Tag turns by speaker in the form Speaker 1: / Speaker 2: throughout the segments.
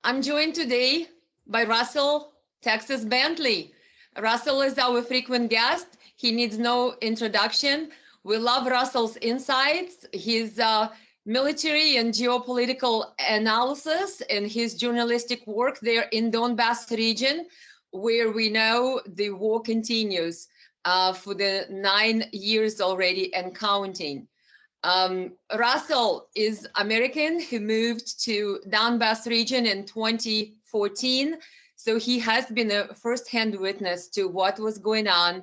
Speaker 1: I'm joined today by Russell, Texas Bentley. Russell is our frequent guest. He needs no introduction. We love Russell's insights, his military and geopolitical analysis, and his journalistic work there in Donbass region, where we know the war continues for the 9 years already and counting. Russell is American who moved to Donbass region in 2014. So he has been a first-hand witness to what was going on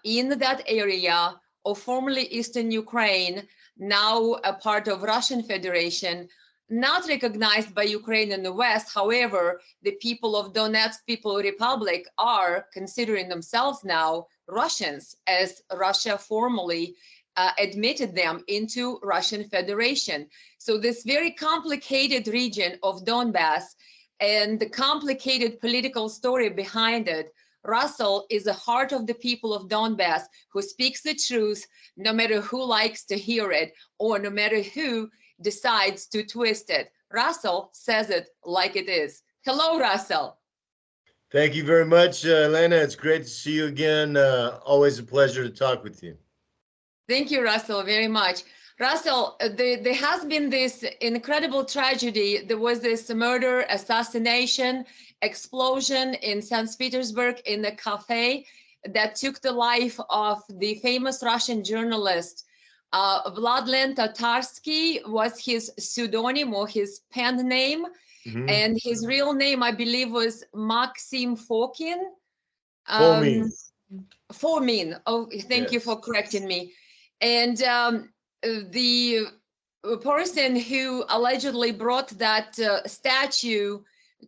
Speaker 1: in that area of formerly Eastern Ukraine, now a part of Russian Federation, not recognized by Ukraine in the West. However, the people of Donetsk People Republic are considering themselves now Russians, as Russia formally admitted them into Russian Federation. So this very complicated region of Donbass and the complicated political story behind it, Russell is the heart of the people of Donbass who speaks the truth, no matter who likes to hear it or no matter who decides to twist it. Russell says it like it is. Hello, Russell.
Speaker 2: Thank you very much, Elena. It's great to see you again. Always a pleasure to talk with you.
Speaker 1: Thank you, Russell, very much. Russell, there has been this incredible tragedy. There was this murder, assassination, explosion in Saint Petersburg in a café that took the life of the famous Russian journalist. Vladlen Tatarskiy was his pseudonym or his pen name. Mm-hmm. And his real name, I believe, was Maxim Fomin. Fomin. Oh, thank you for correcting me. And the person who allegedly brought that statue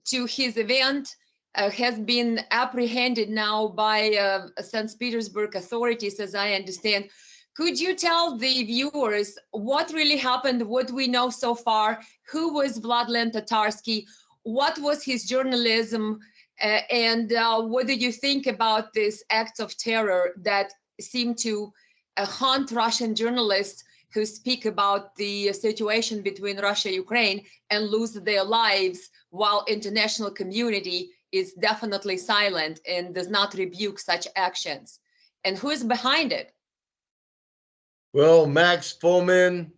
Speaker 1: to his event has been apprehended now by St. Petersburg authorities, as I understand. Could you tell the viewers what really happened, what we know so far? Who was Vladlen Tatarskiy? What was his journalism? And what do you think about this acts of terror that seem to haunt Russian journalists who speak about the situation between Russia and Ukraine and lose their lives, while international community is definitely silent and does not rebuke such actions? And who is behind it?
Speaker 2: Well, Max Fomin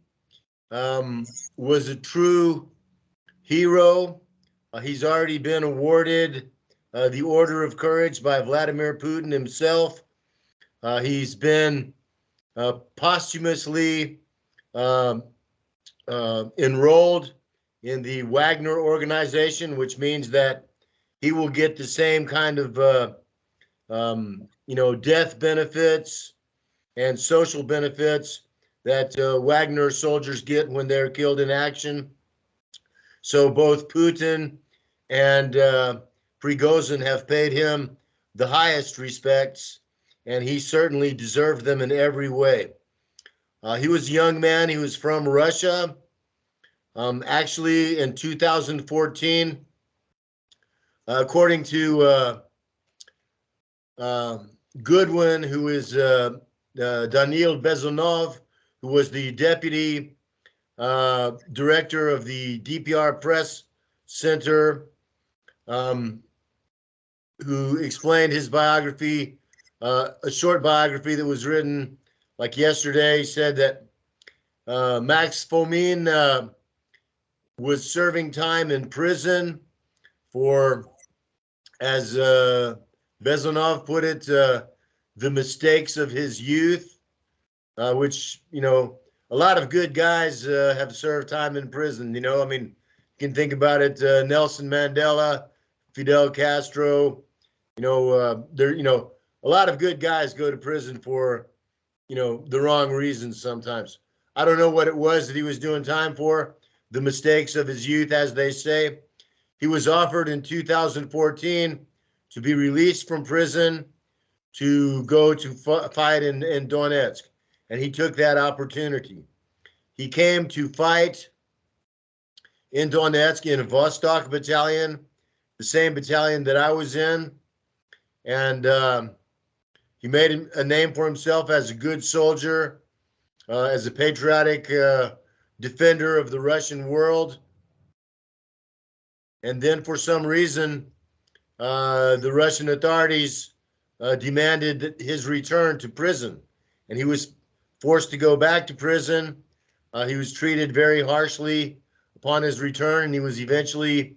Speaker 2: was a true hero. He's already been awarded the Order of Courage by Vladimir Putin himself. He's been posthumously enrolled in the Wagner organization, which means that he will get the same kind of, death benefits and social benefits that Wagner soldiers get when they're killed in action. So both Putin and Prigozhin have paid him the highest respects, and he certainly deserved them in every way. He was a young man. He was from Russia. Actually, in 2014, according to Goodwin, who is Daniil Bezunov, who was the deputy director of the DPR Press Center, who explained his biography, a short biography that was written like yesterday, said that Max Fomin was serving time in prison for, as Bezunov put it, the mistakes of his youth, which, a lot of good guys have served time in prison. I mean, you can think about it, Nelson Mandela, Fidel Castro, a lot of good guys go to prison for, the wrong reasons sometimes. I don't know what it was that he was doing time for, the mistakes of his youth, as they say. He was offered in 2014 to be released from prison to go to fight in Donetsk, and he took that opportunity. He came to fight in Donetsk in a Vostok battalion, the same battalion that I was in, and he made a name for himself as a good soldier, as a patriotic defender of the Russian world. And then for some reason, the Russian authorities demanded his return to prison, and he was forced to go back to prison. He was treated very harshly upon his return, and he was eventually,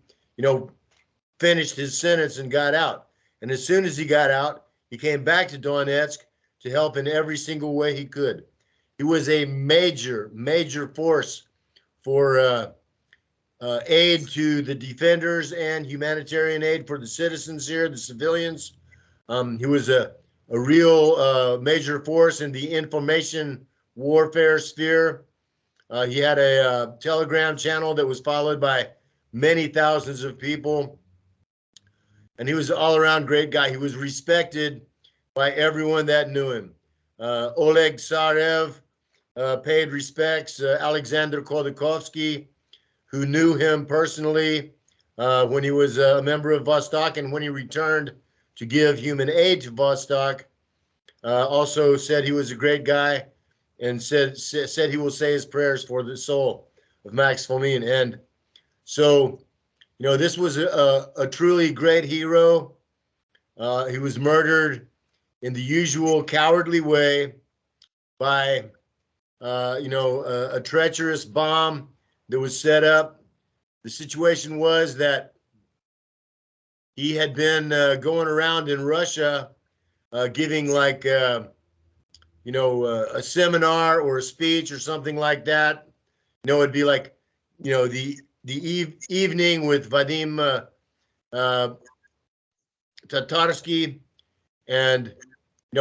Speaker 2: finished his sentence and got out. And as soon as he got out, he came back to Donetsk to help in every single way he could. He was a major, major force for aid to the defenders and humanitarian aid for the citizens here, the civilians. He was a real major force in the information warfare sphere. He had a Telegram channel that was followed by many thousands of people. And he was an all-around great guy. He was respected by everyone that knew him. Oleg Tsarev paid respects. Alexander Khodorkovsky, who knew him personally when he was a member of Vostok, and when he returned to give human aid to Vostok, also said he was a great guy, and said he will say his prayers for the soul of Max Fomin. And so, this was a truly great hero. He was murdered in the usual cowardly way by, a treacherous bomb that was set up. The situation was that he had been going around in Russia giving like, a seminar or a speech or something like that. It'd be like, the evening with Vladlen Tatarskiy, and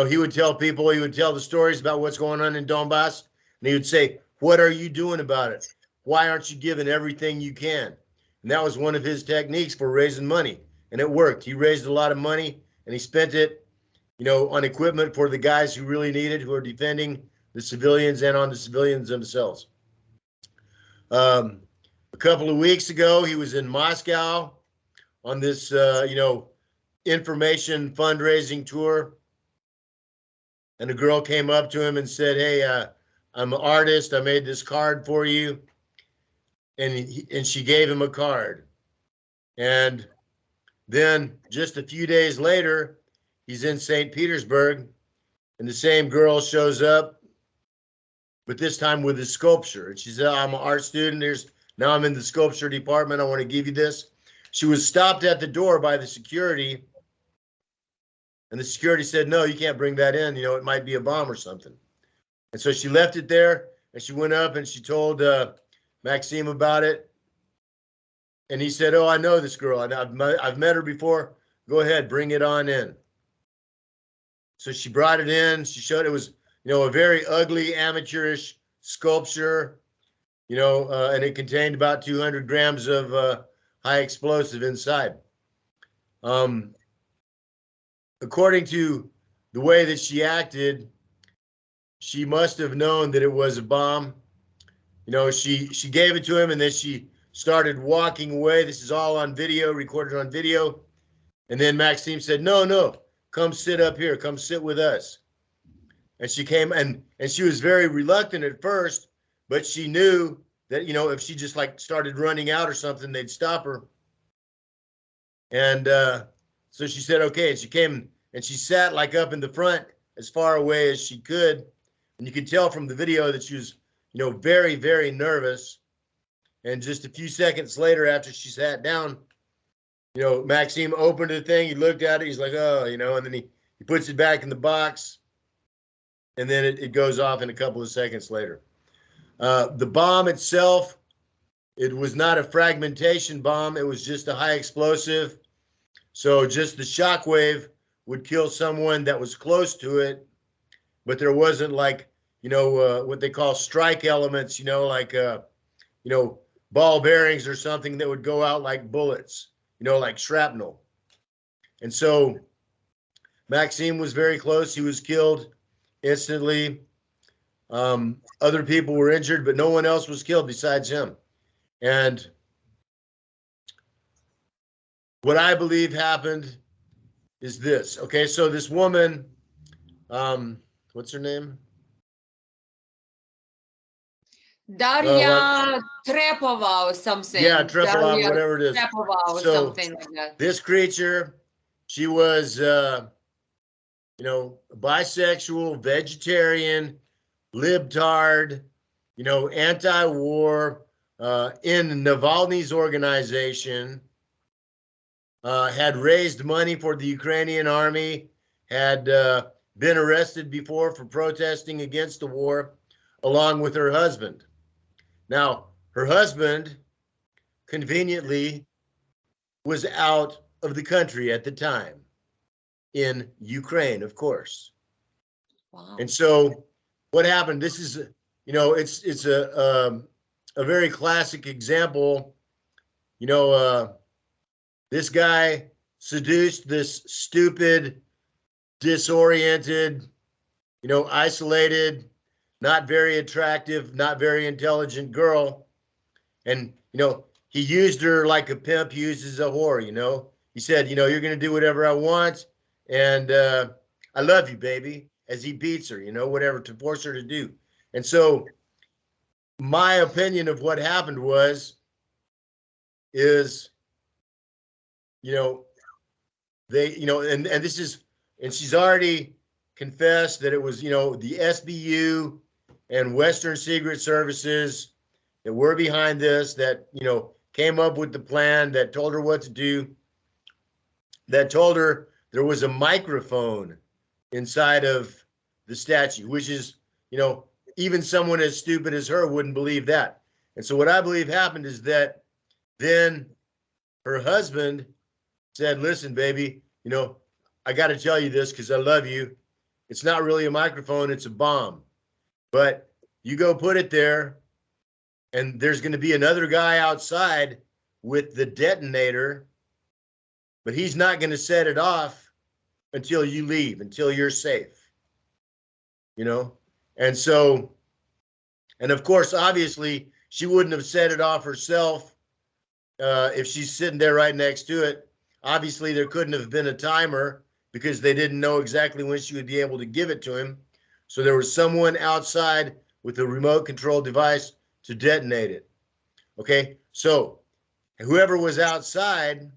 Speaker 2: he would tell people, he would tell the stories about what's going on in Donbass, and he would say, "What are you doing about it? Why aren't you giving everything you can?" And that was one of his techniques for raising money, and it worked. He raised a lot of money, and he spent it, on equipment for the guys who really needed, who are defending the civilians, and on the civilians themselves. A couple of weeks ago, he was in Moscow on this, information fundraising tour. And a girl came up to him and said, "Hey, I'm an artist. I made this card for you." And she gave him a card. And then just a few days later, he's in Saint Petersburg, and the same girl shows up, but this time with a sculpture. And she said, "I'm an art student. Now I'm in the sculpture department. I want to give you this." She was stopped at the door by the security, and the security said, "No, you can't bring that in. It might be a bomb or something." And so she left it there, and she went up and she told Maxim about it. And he said, "Oh, I know this girl. I've met her before. Go ahead, bring it on in." So she brought it in. She showed it was, a very ugly, amateurish sculpture, and it contained about 200 grams of high explosive inside. According to the way that she acted, she must have known that it was a bomb. She gave it to him, and then she started walking away. This is all on video, recorded on video. And then Maxim said, no, come sit up here. Come sit with us. And she came, and she was very reluctant at first, but she knew that, if she just started running out or something, they'd stop her. And so she said, okay. And she came and she sat up in the front as far away as she could. And you could tell from the video that she was, very, very nervous. And just a few seconds later, after she sat down, Maxim opened the thing. He looked at it. He's like, "Oh," and then he puts it back in the box. And then it goes off in a couple of seconds later. The bomb itself, it was not a fragmentation bomb. It was just a high explosive. So just the shock wave would kill someone that was close to it. But there wasn't what they call strike elements, ball bearings or something that would go out like bullets, like shrapnel. And so Maxim was very close. He was killed instantly. Other people were injured, but no one else was killed besides him. And what I believe happened is this. Okay, so this woman, what's her name?
Speaker 1: Daria Trepova or something.
Speaker 2: Yeah, Trepov,
Speaker 1: Daria
Speaker 2: whatever it is.
Speaker 1: Trepova or
Speaker 2: So
Speaker 1: something like that.
Speaker 2: this creature, she was, you know, bisexual, vegetarian, libtard, you know, anti-war, in Navalny's organization, had raised money for the Ukrainian army, had been arrested before for protesting against the war, along with her husband. Now, her husband conveniently was out of the country at the time, in Ukraine, of course.
Speaker 1: Wow.
Speaker 2: And so what happened, this is, you know, it's a very classic example. You know, this guy seduced this stupid, disoriented, you know, isolated, not very attractive, not very intelligent girl. And, you know, he used her like a pimp uses a whore, you know. He said, you know, you're going to do whatever I want. And I love you, baby, as he beats her, you know, whatever, to force her to do. And so my opinion of what happened is, you know, they, you know, and this is, and she's already confessed that it was, you know, the SBU and Western Secret Services that were behind this, that, you know, came up with the plan, that told her what to do, that told her there was a microphone inside of the statue, which is, you know, even someone as stupid as her wouldn't believe that. And so what I believe happened is that then her husband said, listen, baby, you know, I got to tell you this because I love you. It's not really a microphone, it's a bomb. But you go put it there, and there's going to be another guy outside with the detonator, but he's not going to set it off until you leave, until you're safe, you know? And so, and of course, obviously, she wouldn't have set it off herself if she's sitting there right next to it. Obviously, there couldn't have been a timer because they didn't know exactly when she would be able to give it to him. So there was someone outside with a remote control device to detonate it. Okay, so whoever was outside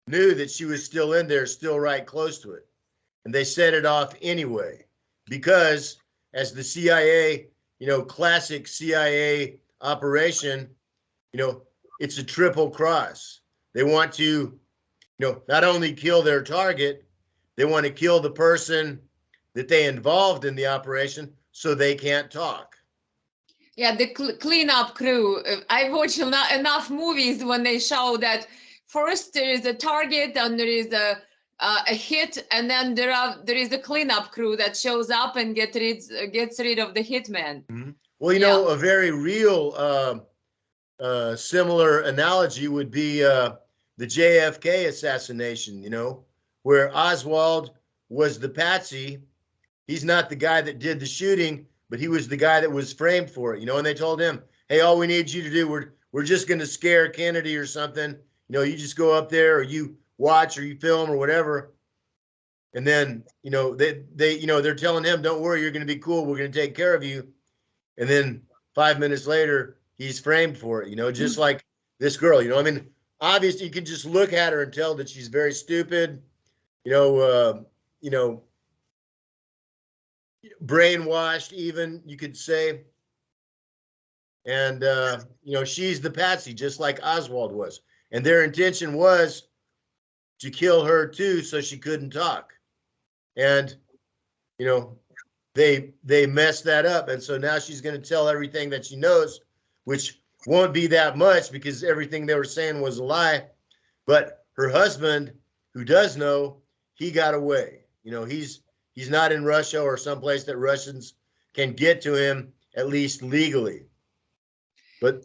Speaker 2: knew that she was still in there, still right close to it. And they set it off anyway, because as the CIA, you know, classic CIA operation, you know, it's a triple cross. They want to, you know, not only kill their target, they want to kill the person that they involved in the operation so they can't talk.
Speaker 1: Yeah, the cleanup crew. I watch enough movies when they show that first there is a target and there is a hit, and then there is a cleanup crew that shows up and gets rid of the hitman.
Speaker 2: Mm-hmm. Well, you know, a very real similar analogy would be the JFK assassination, you know, where Oswald was the patsy. He's not the guy that did the shooting, but he was the guy that was framed for it, you know, and they told him, hey, all we need you to do, we're just going to scare Kennedy or something. You know, you just go up there, or you watch, or you film, or whatever. And then, you know, they you know, they're telling him, don't worry, you're going to be cool. We're going to take care of you. And then 5 minutes later, he's framed for it, you know, just like this girl, you know, I mean, obviously you can just look at her and tell that she's very stupid, you know, brainwashed even, you could say. And, you know, she's the patsy, just like Oswald was. And their intention was to kill her too, so she couldn't talk. And, you know, they messed that up. And so now she's going to tell everything that she knows, which won't be that much because everything they were saying was a lie. But her husband, who does know, he got away. You know, he's not in Russia or someplace that Russians can get to him, at least legally. But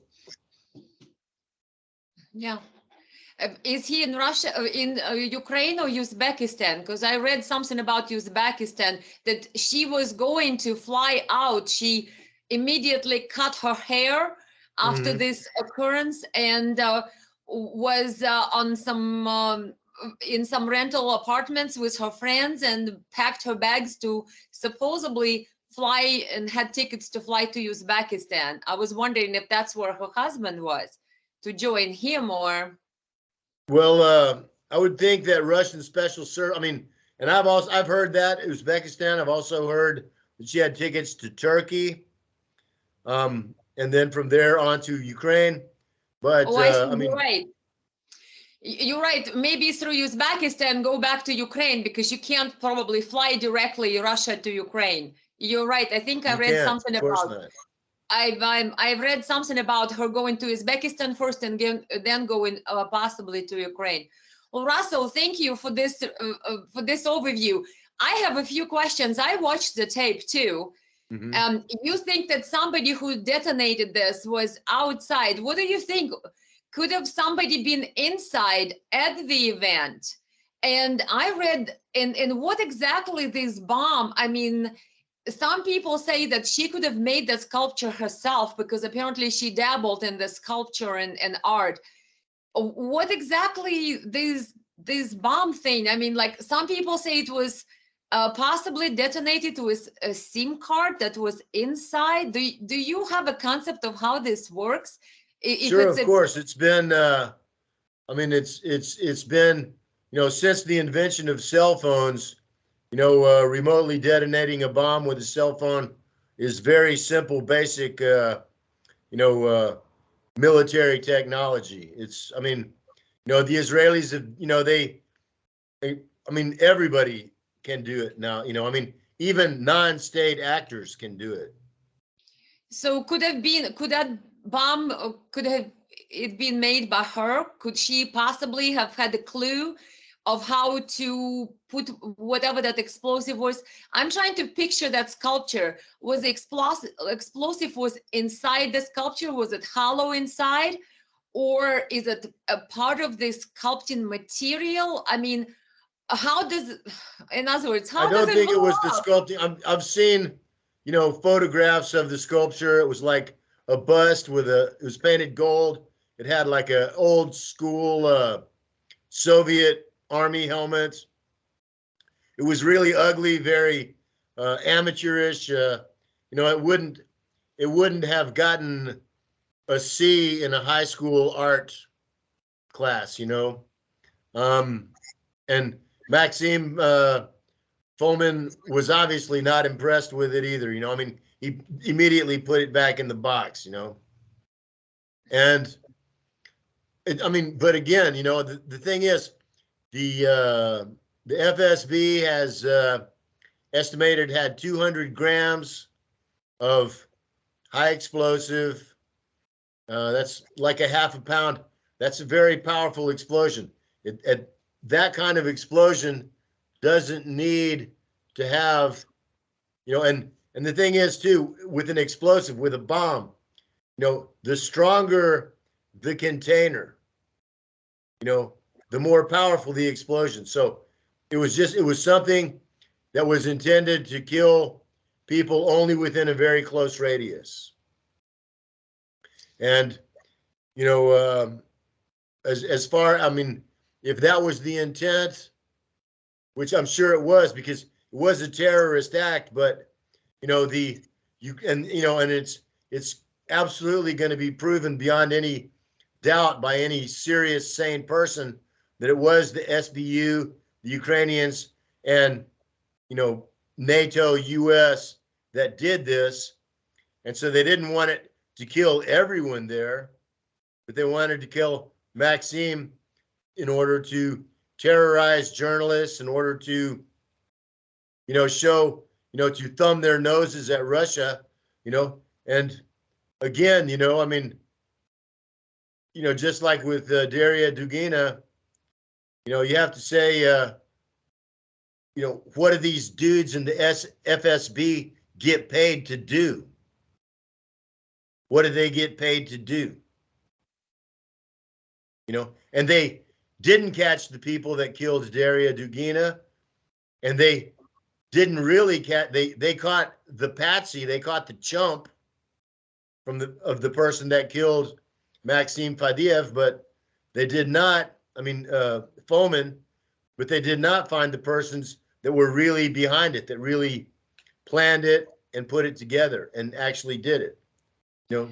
Speaker 1: yeah. Is he in Russia, in Ukraine or Uzbekistan? Because I read something about Uzbekistan, that she was going to fly out. She immediately cut her hair after this occurrence, and was on some in some rental apartments with her friends, and packed her bags to supposedly fly and had tickets to fly to Uzbekistan. I was wondering if that's where her husband was, to join him, or.
Speaker 2: Well, I would think that Russian special service. I mean, and I've heard that Uzbekistan. I've also heard that she had tickets to Turkey, and then from there on to Ukraine. But
Speaker 1: Oh, I see.
Speaker 2: I mean,
Speaker 1: You're right. You're right. Maybe through Uzbekistan, go back to Ukraine, because you can't probably fly directly Russia to Ukraine. You're right. I think I
Speaker 2: you
Speaker 1: read
Speaker 2: can't.
Speaker 1: something
Speaker 2: Of course
Speaker 1: about.
Speaker 2: not.
Speaker 1: I've read something about her going to Uzbekistan first and then going possibly to Ukraine. Well, Russell, thank you for this overview. I have a few questions. I watched the tape too. You think that somebody who detonated this was outside? What do you think? Could have somebody been inside at the event? And I read in what exactly this bomb, I mean, some people say that she could have made the sculpture herself, because apparently she dabbled in the sculpture and art. What exactly this bomb thing? I mean, like, some people say it was possibly detonated with a SIM card that was inside. Do you have a concept of how this works? If
Speaker 2: Sure,
Speaker 1: it's
Speaker 2: of course. It's been. I mean, it's been, since the invention of cell phones. Remotely detonating a bomb with a cell phone is very simple, basic, military technology. I mean, the Israelis have, I mean, everybody can do it now. I mean, even non-state actors can do it.
Speaker 1: So could that bomb could have it been made by her? Could she possibly have had a clue of how to put whatever that explosive was? I'm trying to picture that sculpture. Was the explosive was inside the sculpture? Was it hollow inside? Or is it a part of the sculpting material? I mean, how does, in other words, how
Speaker 2: I
Speaker 1: does
Speaker 2: don't
Speaker 1: it
Speaker 2: think it
Speaker 1: go
Speaker 2: was the
Speaker 1: up?
Speaker 2: sculpting. I've seen, photographs of the sculpture. It was like a bust it was painted gold. It had like a old school Soviet Army helmet. It was really ugly, very amateurish. It wouldn't have gotten a C in a high school art class. And Maxim Fomin was obviously not impressed with it either. I mean, he immediately put it back in the box. And I mean, but again, the thing is, the FSB has estimated had 200 grams of high explosive. That's like a half a pound. That's a very powerful explosion. That kind of explosion doesn't need to have, and the thing is too, with an explosive, with a bomb, the stronger the container, the more powerful the explosion. So it was something that was intended to kill people only within a very close radius. And, as far, I mean, if that was the intent, which I'm sure it was, because it was a terrorist act, but, and it's absolutely going to be proven beyond any doubt by any serious, sane person that it was the SBU, the Ukrainians, and, NATO, US that did this. And so they didn't want it to kill everyone there, but they wanted to kill Maxim in order to terrorize journalists, in order to, show, to thumb their noses at Russia, and again, I mean, just like with Daria Dugina, you have to say, what do these dudes in the FSB get paid to do? What do they get paid to do? And they didn't catch the people that killed Daria Dugina, and they didn't really catch. They caught the patsy. They caught the chump of the person that killed Maxim Fadiev, but they did not. I mean, Fomin, but they did not find the persons that were really behind it, that really planned it, and put it together and actually did it. You know.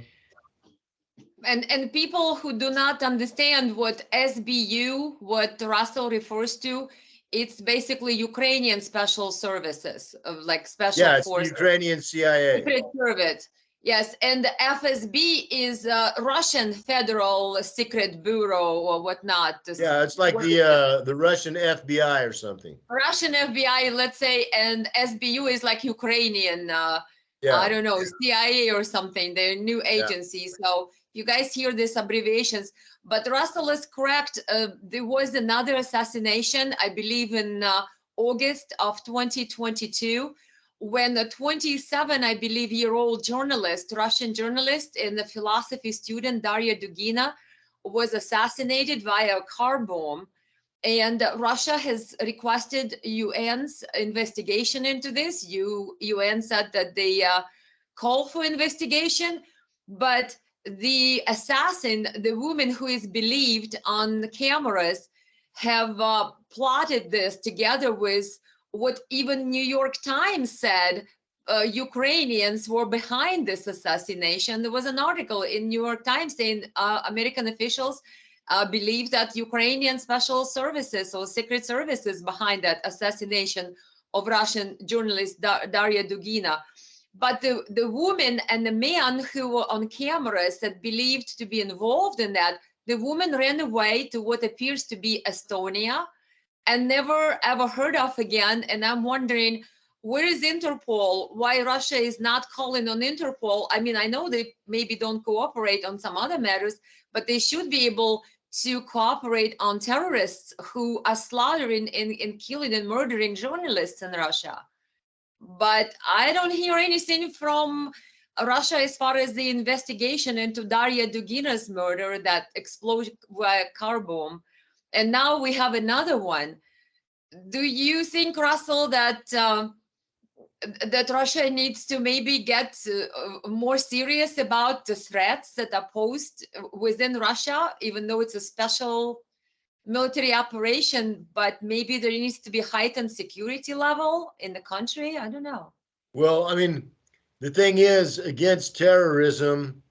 Speaker 1: And people who do not understand what SBU, what Russell refers to, it's basically Ukrainian special services, like special
Speaker 2: Yeah, it's the
Speaker 1: forces,
Speaker 2: Ukrainian CIA.
Speaker 1: secret service. Yes, and the FSB is Russian Federal Secret Bureau or whatnot.
Speaker 2: Yeah, it's like the Russian FBI or something.
Speaker 1: Russian FBI, let's say, and SBU is like Ukrainian,
Speaker 2: Yeah.
Speaker 1: I don't know, CIA or something. They're new
Speaker 2: Yeah.
Speaker 1: agencies. So you guys hear these abbreviations, but Russell is correct. There was another assassination, I believe, in August of 2022, when a 27, I believe, year-old journalist, Russian journalist and a philosophy student, Daria Dugina, was assassinated via a car bomb. And Russia has requested UN's investigation into this. UN said that they call for investigation, but the assassin, the woman who is believed on cameras, have plotted this together with what even New York Times said Ukrainians were behind this assassination. There was an article in New York Times saying American officials believe that Ukrainian special services or secret services behind that assassination of Russian journalist Daria Dugina. But the woman and the man who were on camera said believed to be involved in that, the woman ran away to what appears to be Estonia and never ever heard of again. And I'm wondering, where is Interpol? Why Russia is not calling on Interpol? I mean, I know they maybe don't cooperate on some other matters, but they should be able to cooperate on terrorists who are slaughtering and killing and murdering journalists in Russia. But I don't hear anything from Russia as far as the investigation into Daria Dugina's murder, that explosion via car bomb. And now we have another one. Do you think, Russell, that that Russia needs to maybe get more serious about the threats that are posed within Russia, even though it's a special military operation, but maybe there needs to be heightened security level in the country? I don't know.
Speaker 2: Well, I mean, the thing is, against terrorism,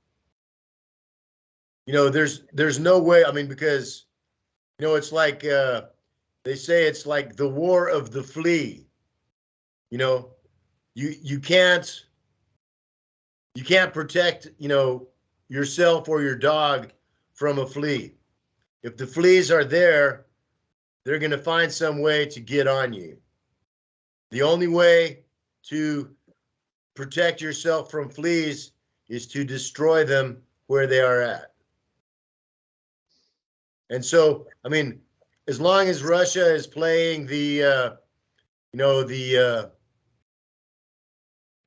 Speaker 2: you know, there's no way. I mean, because, you know, it's like they say it's like the war of the flea. You know, you can't protect, you know, yourself or your dog from a flea. If the fleas are there, they're going to find some way to get on you. The only way to protect yourself from fleas is to destroy them where they are at. And so, I mean, as long as Russia is playing the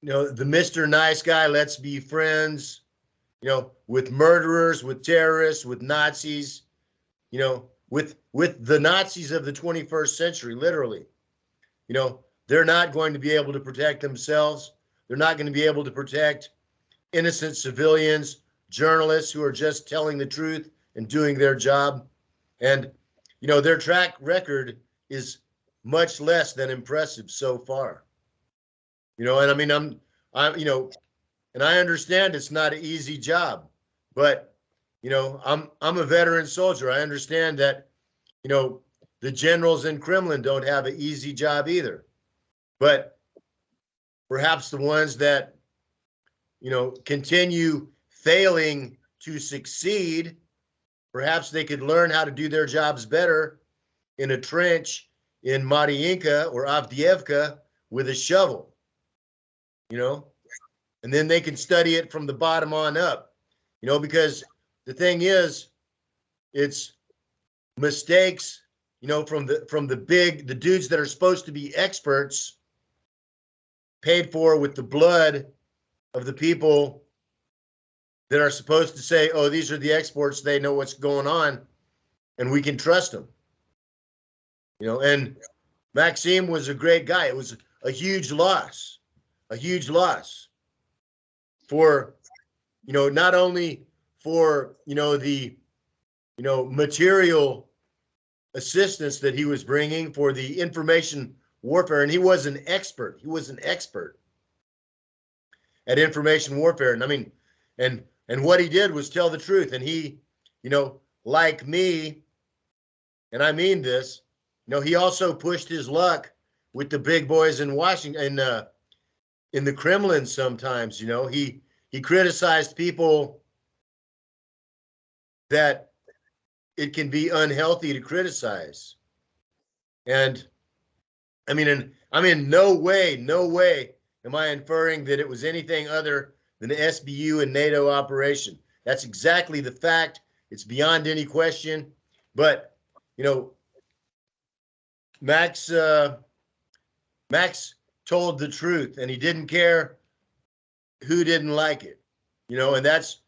Speaker 2: Mr. Nice Guy, let's be friends, you know, with murderers, with terrorists, with Nazis, you know, with the Nazis of the 21st century, literally, you know, they're not going to be able to protect themselves. They're not going to be able to protect innocent civilians, journalists who are just telling the truth and doing their job. And, you know, their track record is much less than impressive so far. You know, and I mean, I'm, you know, and I understand it's not an easy job, but, you know, I'm a veteran soldier. I understand that, you know, the generals in Kremlin don't have an easy job either. But perhaps the ones that, you know, continue failing to succeed, perhaps they could learn how to do their jobs better in a trench in Mariinka or Avdiivka with a shovel, you know, and then they can study it from the bottom on up, you know, because the thing is, it's mistakes, you know, from the dudes that are supposed to be experts, paid for with the blood of the people that are supposed to say, oh, these are the experts, they know what's going on, and we can trust them. You know, and Maxim was a great guy. It was a huge loss for, you know, not only for, you know, the, you know, material assistance that he was bringing for the information warfare, and he was an expert. at information warfare. And I mean, and what he did was tell the truth. And he, like me, and I mean this, he also pushed his luck with the big boys in Washington, in the Kremlin sometimes. He criticized people that it can be unhealthy to criticize. And I mean, and I'm in no way am I inferring that it was anything other than the SBU and NATO operation. That's exactly the fact. It's beyond any question. But, Max told the truth, and he didn't care who didn't like it, and that's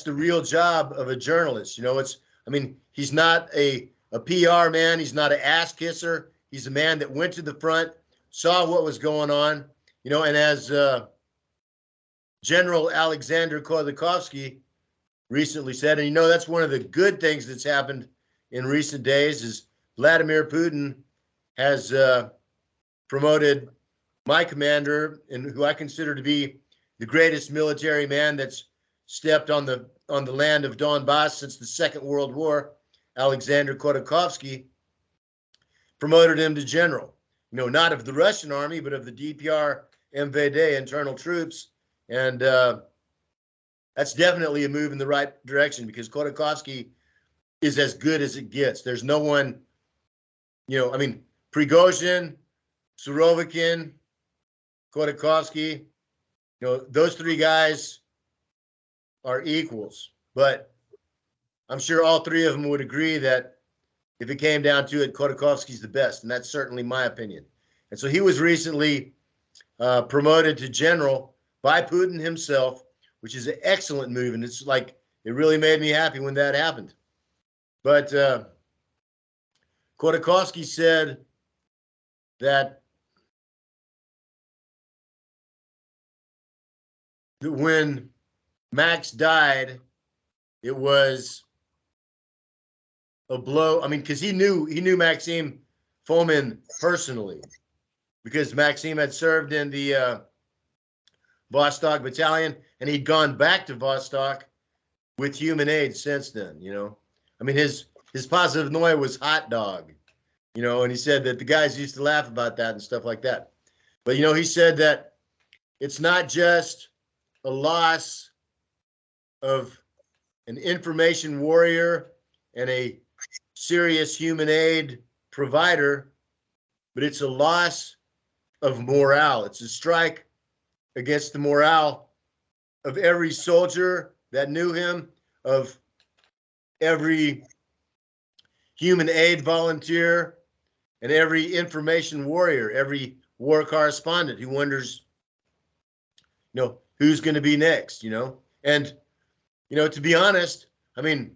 Speaker 2: the real job of a journalist. He's not a PR man. He's not an ass kisser. He's a man that went to the front, saw what was going on, and as General Alexander Khodorkovsky recently said, and that's one of the good things that's happened in recent days is Vladimir Putin has promoted my commander, and who I consider to be the greatest military man that's stepped on the land of Donbass since the Second World War, Alexander Khodorkovsky, promoted him to general. Not of the Russian army, but of the DPR MVD, internal troops. And that's definitely a move in the right direction, because Khodorkovsky is as good as it gets. There's no one, Prigozhin, Surovikin, Khodorkovsky, those three guys are equals. But I'm sure all three of them would agree that if it came down to it, Khodorkovsky's the best, and that's certainly my opinion. And so he was recently promoted to general by Putin himself, which is an excellent move, and it's like it really made me happy when that happened. But Khodorkovsky said that when Max died, it was a blow. Because he knew Maxim Fomin personally, because Maxim had served in the Vostok Battalion, and he'd gone back to Vostok with human aid since then. His positive noy was hot dog, and he said that the guys used to laugh about that and stuff like that. But he said that it's not just a loss of an information warrior and a serious human aid provider, but it's a loss of morale. It's a strike against the morale of every soldier that knew him, of every human aid volunteer, and every information warrior, every war correspondent who wonders, who's going to be next, And, to be honest, I'm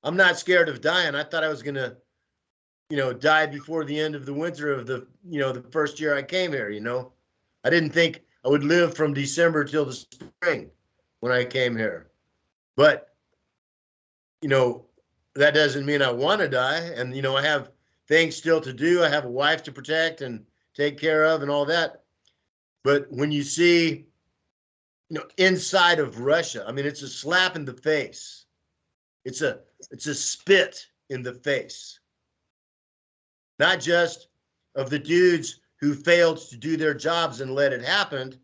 Speaker 2: not scared of dying. I thought I was going to, die before the end of the winter of the, the first year I came here, I didn't think I would live from December till the spring when I came here. But, that doesn't mean I want to die. And, I have things still to do. I have a wife to protect and take care of and all that. But when you see, inside of Russia, it's a slap in the face. It's a spit in the face. Not just of the dudes who failed to do their jobs and let it happen,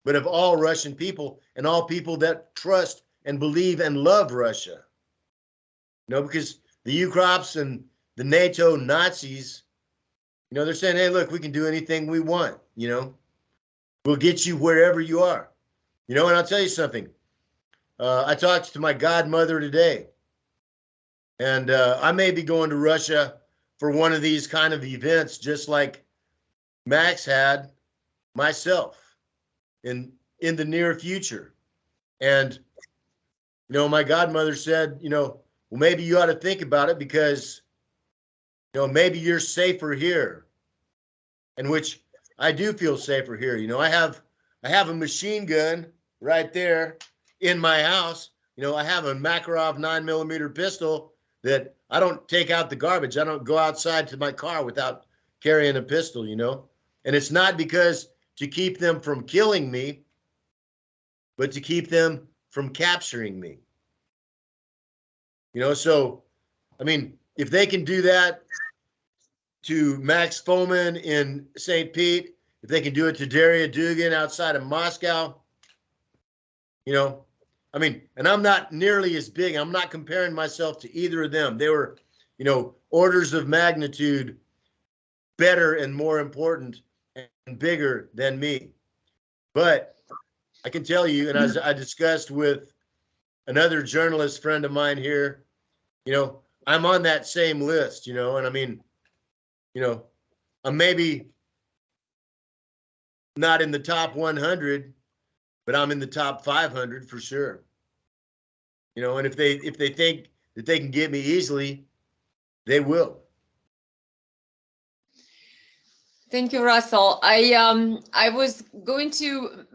Speaker 2: but of all Russian people and all people that trust and believe and love Russia. Because the Ukrops and the NATO Nazis, they're saying, hey, look, we can do anything we want, We'll get you wherever you are. And I'll tell you something. I talked to my godmother today, and I may be going to Russia for one of these kind of events, just like Max had myself in the near future. And, my godmother said, well, maybe you ought to think about it, because, maybe you're safer here, in which I do feel safer here. I have a machine gun right there in my house. I have a Makarov 9mm pistol that I don't take out the garbage. I don't go outside to my car without carrying a pistol, And it's not because to keep them from killing me. but to keep them from capturing me. You know, so, I mean, if they can do that to Max Fomin in St. Pete, if they can do it to Daria Dugin outside of Moscow, you know, I mean, and I'm not nearly as big. I'm not comparing myself to either of them. They were, you know, orders of magnitude better and more important and bigger than me. But I can tell you, and as I discussed with another journalist friend of mine here, you know, I'm on that same list, you know, and I mean, you know, I'm maybe not in the top 100, but I'm in the top 500 for sure. You know, and if they think that they can get me easily, they will.
Speaker 1: Thank you, Russell. I was going to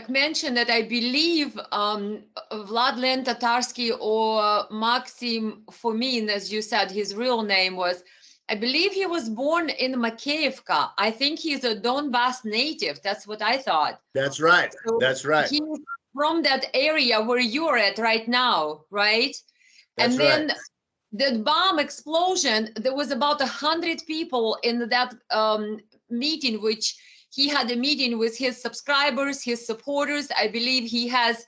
Speaker 1: mention that I believe Vladlen Tatarskiy or Maxim Fomin, as you said, his real name was, I believe he was born in Makeyevka. I think he's a Donbass native. That's what I thought.
Speaker 2: That's right.
Speaker 1: So
Speaker 2: that's right.
Speaker 1: He's from that area where you're at right now, right?
Speaker 2: That's
Speaker 1: and then
Speaker 2: right.
Speaker 1: The bomb explosion, there was about 100 people in that meeting, which he had a meeting with his subscribers, his supporters. I believe he has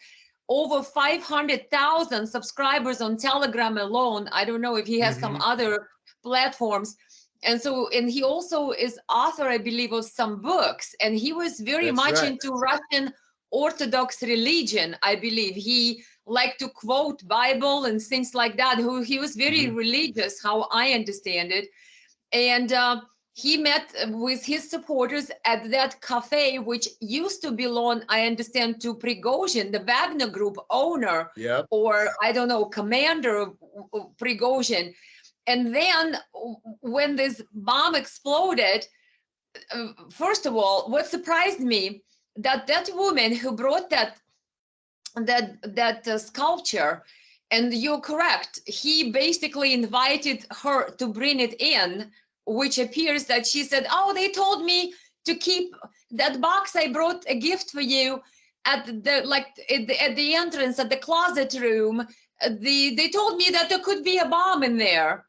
Speaker 1: over 500,000 subscribers on Telegram alone. I don't know if he has some other platforms. And he also is author, I believe, of some books. And he was very much into Russian Orthodox religion, I believe. He liked to quote Bible and things like that. He was very religious, how I understand it. And he met with his supporters at that cafe, which used to belong, I understand, to Prigozhin, the Wagner Group owner, or I don't know, commander of Prigozhin. And then when this bomb exploded, first of all, what surprised me, that woman who brought that sculpture, and you're correct, he basically invited her to bring it in, which appears that she said, oh, they told me to keep that box I brought a gift for you at the entrance at the closet room. They told me that there could be a bomb in there.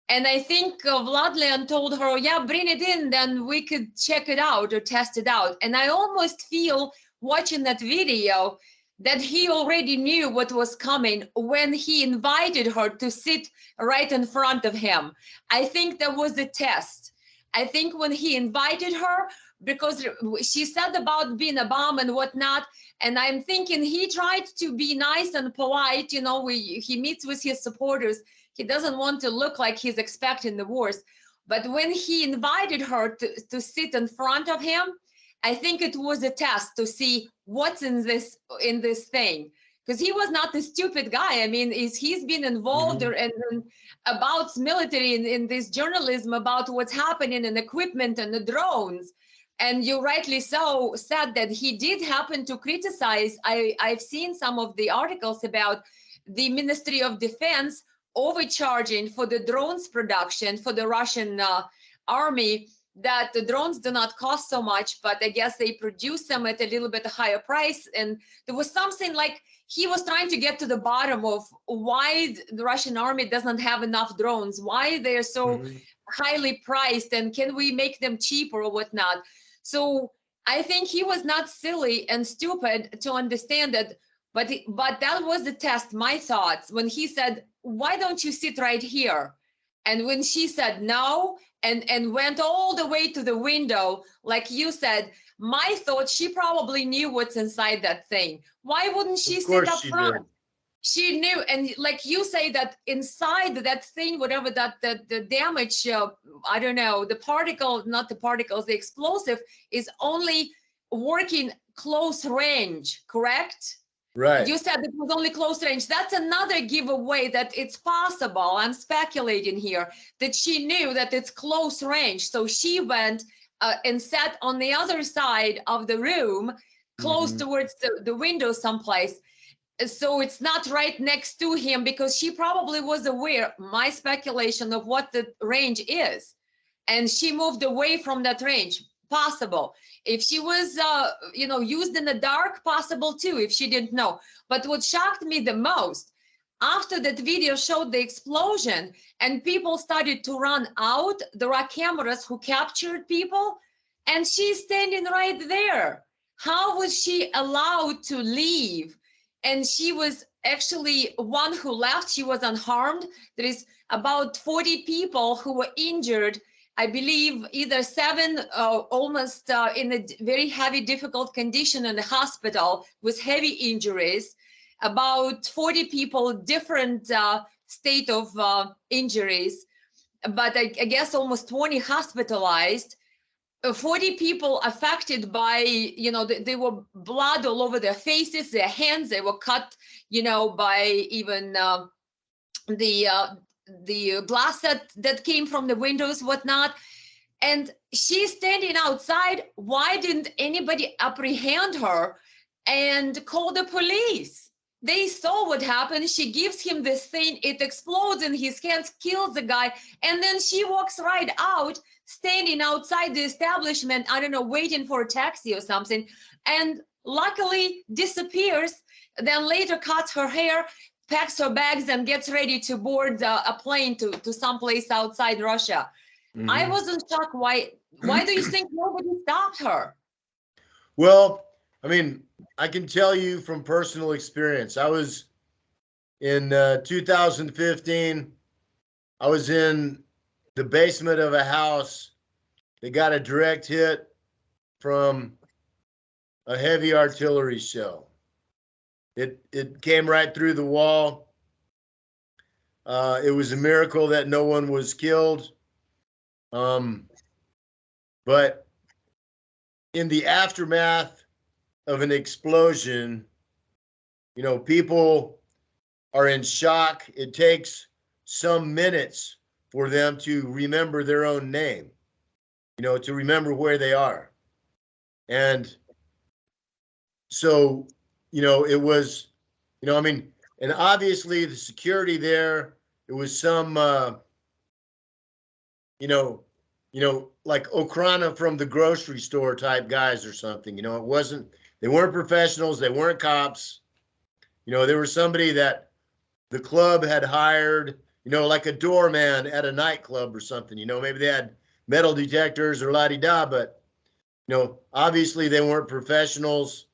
Speaker 1: And I think Vladlen told her, yeah, bring it in, then we could check it out or test it out. And I almost feel watching that video that he already knew what was coming when he invited her to sit right in front of him. I think that was a test. I think when he invited her, because she said about being a bomb and whatnot, and I'm thinking he tried to be nice and polite, you know, he meets with his supporters. He doesn't want to look like he's expecting the worst. But when he invited her to sit in front of him, I think it was a test to see what's in this thing, because he was not a stupid guy. I mean, he's been involved about military in this journalism about what's happening in equipment and the drones. And you rightly so said that he did happen to criticize. I've seen some of the articles about the Ministry of Defense overcharging for the drones production for the Russian army, that the drones do not cost so much, but I guess they produce them at a little bit higher price. And there was something like he was trying to get to the bottom of why the Russian army doesn't have enough drones, why they're so highly priced, and can we make them cheaper or whatnot. So I think he was not silly and stupid to understand that, but that was the test, my thoughts, when he said, why don't you sit right here? And when she said no, and went all the way to the window, like you said, my thought, she probably knew what's inside that thing. Why wouldn't she sit up front? She knew. And like you say, that inside that thing, whatever that the damage, I don't know, the particle, not the particles, the explosive is only working close range, correct?
Speaker 2: Right.
Speaker 1: You said it was only close range. That's another giveaway that it's possible. I'm speculating here that she knew that it's close range. So she went and sat on the other side of the room, close towards the window someplace. So it's not right next to him, because she probably was aware, my speculation, of what the range is. And she moved away from that range. possible. If she was, used in the dark, possible too, if she didn't know. But what shocked me the most, after that video showed the explosion and people started to run out, there are cameras who captured people, and she's standing right there. How was she allowed to leave? And she was actually one who left. She was unharmed. There is about 40 people who were injured. I believe either 7 almost in a very heavy, difficult condition in the hospital with heavy injuries. About 40 people, different state of injuries, but I guess almost 20 hospitalized. 40 people affected by, they were blood all over their faces, their hands, they were cut, by even the blast that came from the windows, whatnot. And she's standing outside. Why didn't anybody apprehend her and call the police? They saw what happened. She gives him this thing, it explodes in his hands, kills the guy, and then she walks right out, standing outside the establishment, I don't know, waiting for a taxi or something, and luckily disappears. Then later cuts her hair, packs her bags, and gets ready to board a plane to someplace outside Russia.
Speaker 2: Mhm.
Speaker 1: I wasn't shocked. Why do you think nobody stopped her?
Speaker 2: Well, I mean, I can tell you from personal experience. I was in 2015, I was in the basement of a house that got a direct hit from a heavy artillery shell. It came right through the wall. It was a miracle that no one was killed. But in the aftermath of an explosion, people are in shock. It takes some minutes for them to remember their own name, to remember where they are. And so, it was, and obviously the security there, it was some, like Okrana from the grocery store type guys or something. They weren't professionals. They weren't cops. They were somebody that the club had hired, like a doorman at a nightclub or something. Maybe they had metal detectors or la-di-da, but, obviously they weren't professionals,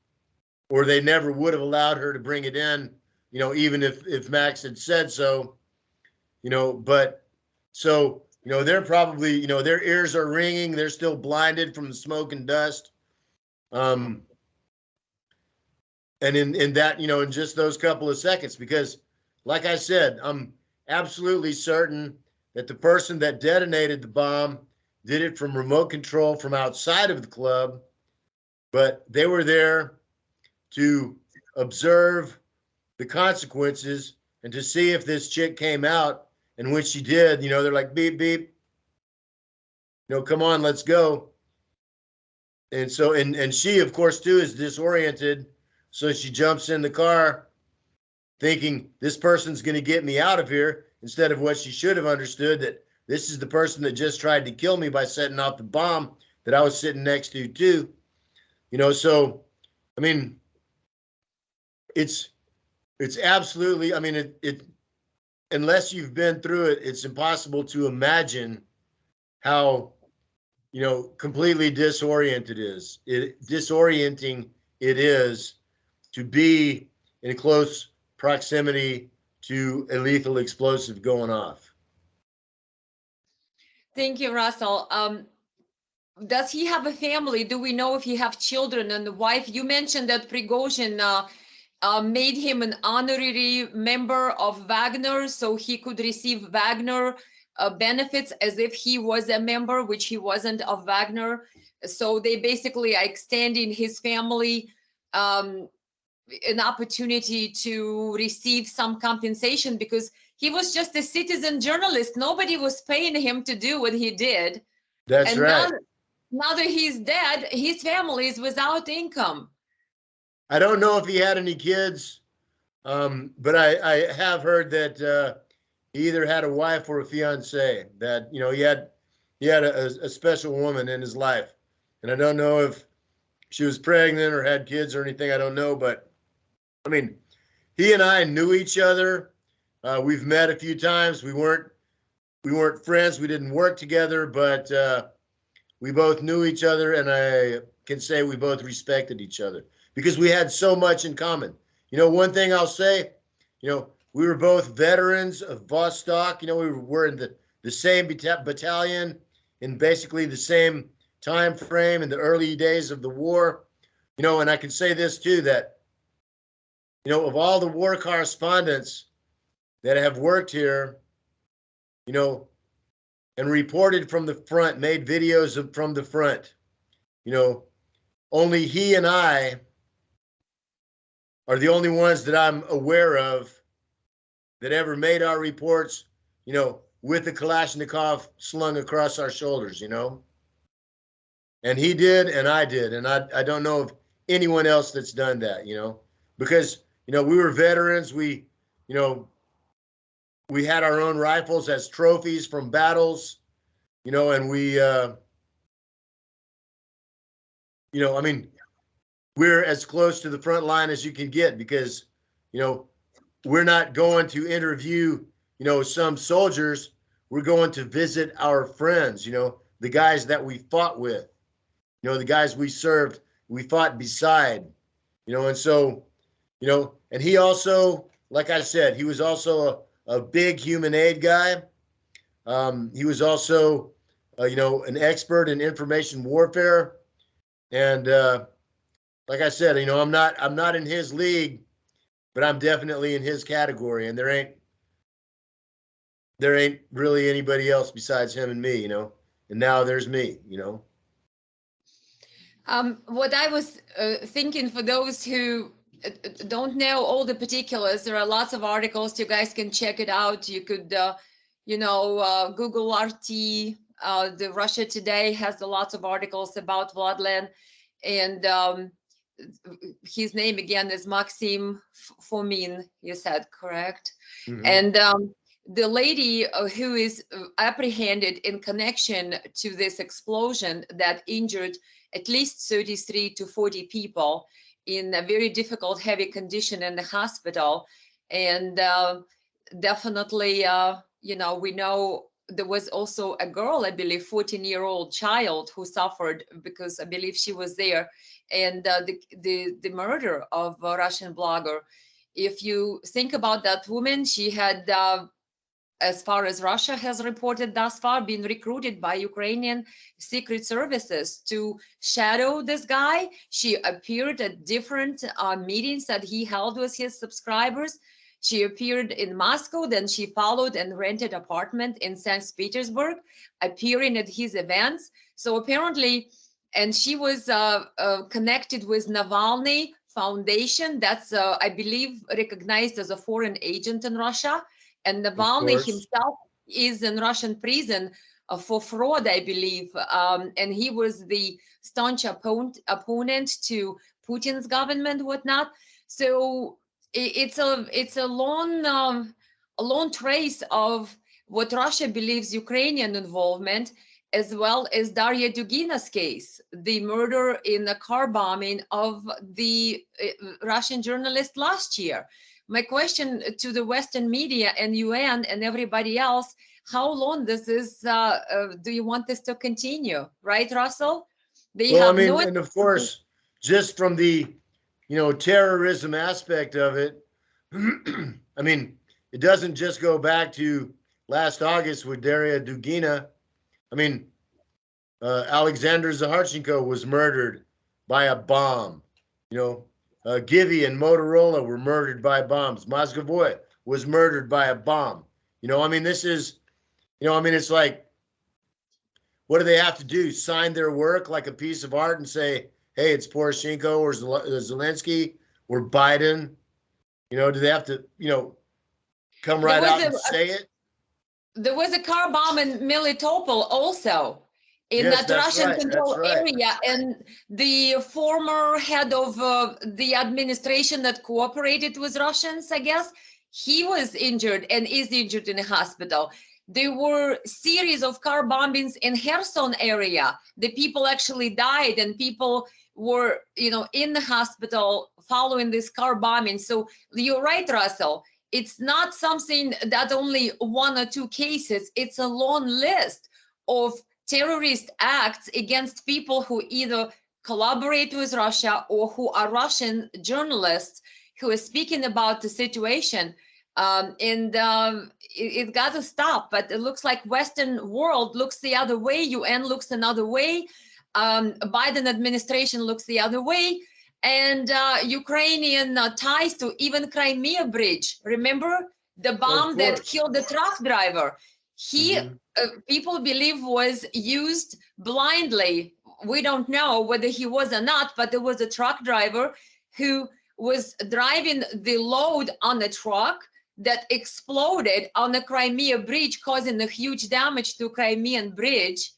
Speaker 2: or they never would have allowed her to bring it in, even if Max had said so, but so, they're probably, their ears are ringing. They're still blinded from the smoke and dust. And in that, in just those couple of seconds, because like I said, I'm absolutely certain that the person that detonated the bomb did it from remote control from outside of the club, but they were there to observe the consequences and to see if this chick came out. And when she did, they're like, beep, beep, come on, let's go. And so, and she, of course, too, is disoriented. So she jumps in the car thinking this person's going to get me out of here, instead of what she should have understood, that this is the person that just tried to kill me by setting off the bomb that I was sitting next to too. So, I mean, it's absolutely, it unless you've been through it, it's impossible to imagine how, completely disorienting it is to be in close proximity to a lethal explosive going off.
Speaker 1: Thank you, Russell. Does he have a family? Do we know if he have children and a wife? You mentioned that Prigozhin made him an honorary member of Wagner, so he could receive Wagner benefits as if he was a member, which he wasn't, of Wagner. So they basically are extending his family an opportunity to receive some compensation, because he was just a citizen journalist. Nobody was paying him to do what he did.
Speaker 2: That's
Speaker 1: and
Speaker 2: right.
Speaker 1: Now that he's dead, his family is without income.
Speaker 2: I don't know if he had any kids, but I have heard that he either had a wife or a fiance. That he had a special woman in his life. And I don't know if she was pregnant or had kids or anything. I don't know. But I mean, he and I knew each other. We've met a few times. We weren't friends. We didn't work together, but we both knew each other, and I can say we both respected each other because we had so much in common. You know, one thing I'll say, you know, we were both veterans of Vostok. You know, we were in the same battalion in basically the same time frame in the early days of the war. You know, and I can say this too, that, you know, of all the war correspondents that have worked here, you know, and reported from the front, made videos from the front, you know, only he and I are the only ones that I'm aware of that ever made our reports, you know, with the Kalashnikov slung across our shoulders, you know. And he did, and I did. And I don't know of anyone else that's done that, you know, because, you know, we were veterans. We, you know, we had our own rifles as trophies from battles, you know, and we, you know, I mean, we're as close to the front line as you can get because, you know, we're not going to interview, you know, some soldiers. We're going to visit our friends, you know, the guys that we fought with, you know, the guys we served, we fought beside, you know, and so, you know, and he also, like I said, he was also a big human aid guy. He was also, you know, an expert in information warfare. And like I said, you know, I'm not in his league, but I'm definitely in his category. And there ain't really anybody else besides him and me, you know. And now there's me, you know.
Speaker 1: What I was thinking, for those who don't know all the particulars, there are lots of articles. You guys can check it out. You could, you know, Google RT. The Russia Today has lots of articles about Vladlen, and his name again is Maxim Fomin. You said correct,
Speaker 2: Mm-hmm.
Speaker 1: and the lady who is apprehended in connection to this explosion that injured at least 33 to 40 people in a very difficult, heavy condition in the hospital. And definitely, you know, we know there was also a girl, I believe, 14-year-old child who suffered because I believe she was there. And the murder of a Russian blogger. If you think about that woman, she had, as far as Russia has reported thus far, been recruited by Ukrainian secret services to shadow this guy. She appeared at different meetings that he held with his subscribers. She appeared in Moscow, then she followed and rented an apartment in Saint Petersburg, appearing at his events. So apparently, and she was connected with Navalny Foundation. That's, I believe, recognized as a foreign agent in Russia. And Navalny himself is in Russian prison for fraud, I believe. And he was the staunch opponent to Putin's government, whatnot. So it's a long trace of what Russia believes Ukrainian involvement, as well as Daria Dugina's case, the murder in a car bombing of the Russian journalist last year. My question to the Western media and UN and everybody else, how long does this, do you want this to continue? Right, Russell?
Speaker 2: Well, I mean, and of course, just from the, you know, terrorism aspect of it, I mean, it doesn't just go back to last August with Daria Dugina. I mean, Alexander Zaharchenko was murdered by a bomb. You know, Givy and Motorola were murdered by bombs. Moscovoy was murdered by a bomb. You know, I mean, this is, you know, I mean, it's like, what do they have to do? Sign their work like a piece of art and say, hey, it's Poroshenko or Zelensky or Biden? You know, do they have to, you know, come right out and say it?
Speaker 1: There was a car bomb in Melitopol also, in that Russian control area. And the former head of the administration that cooperated with Russians, I guess, he was injured and is injured in a hospital. There were series of car bombings in Kherson area. The people actually died, and people were, you know, in the hospital following this car bombing. So you're right, Russell. It's not something that only one or two cases. It's a long list of terrorist acts against people who either collaborate with Russia or who are Russian journalists who are speaking about the situation. It got to stop, but it looks like Western world looks the other way. UN looks another way. Biden administration looks the other way. And Ukrainian ties to even Crimea bridge. Remember the bomb that killed the truck driver? He, people believe, was used blindly. We don't know whether he was or not, but there was a truck driver who was driving the load on a truck that exploded on the Crimea bridge, causing a huge damage to Crimean bridge